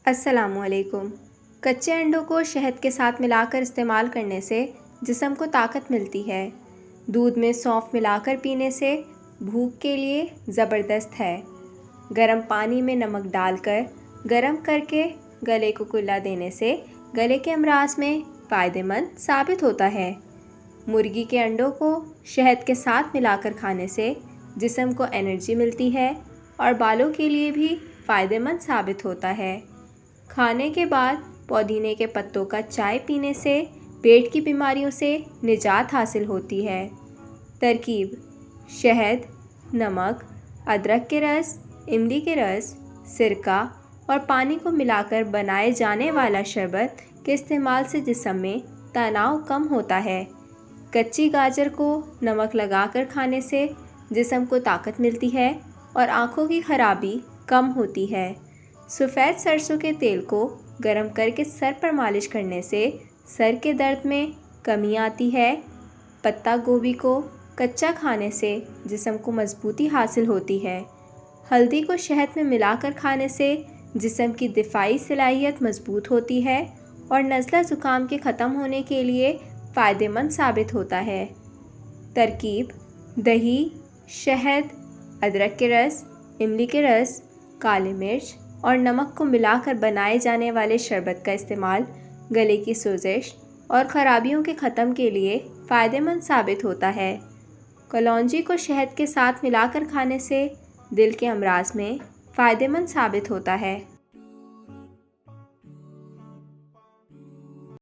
السلام علیکم۔ کچے انڈوں کو شہد کے ساتھ ملا کر استعمال کرنے سے جسم کو طاقت ملتی ہے۔ دودھ میں سونف ملا کر پینے سے بھوک کے لیے زبردست ہے۔ گرم پانی میں نمک ڈال کر گرم کر کے گلے کو کلا دینے سے گلے کے امراض میں فائدہ مند ثابت ہوتا ہے۔ مرغی کے انڈوں کو شہد کے ساتھ ملا کر کھانے سے جسم کو انرجی ملتی ہے اور بالوں کے لیے بھی فائدہ مند ثابت ہوتا ہے۔ کھانے کے بعد پودینے کے پتوں کا چائے پینے سے پیٹ کی بیماریوں سے نجات حاصل ہوتی ہے۔ ترکیب: شہد، نمک، ادرک کے رس، املی کے رس، سرکہ اور پانی کو ملا کر بنائے جانے والا شربت کے استعمال سے جسم میں تناؤ کم ہوتا ہے۔ کچی گاجر کو نمک لگا کر کھانے سے جسم کو طاقت ملتی ہے اور آنکھوں کی خرابی کم ہوتی ہے۔ سفید سرسوں کے تیل کو گرم کر کے سر پر مالش کرنے سے سر کے درد میں کمی آتی ہے۔ پتہ گوبھی کو کچا کھانے سے جسم کو مضبوطی حاصل ہوتی ہے۔ ہلدی کو شہد میں ملا کر کھانے سے جسم کی دفاعی صلاحیت مضبوط ہوتی ہے اور نزلہ زکام کے ختم ہونے کے لیے فائدہ مند ثابت ہوتا ہے۔ ترکیب: دہی، شہد، ادرک کے رس، املی کے رس، کالی مرچ اور نمک کو ملا کر بنائے جانے والے شربت کا استعمال گلے کی سوزش اور خرابیوں کے ختم کے لیے فائدہ مند ثابت ہوتا ہے۔ کلونجی کو شہد کے ساتھ ملا کر کھانے سے دل کے امراض میں فائدہ مند ثابت ہوتا ہے۔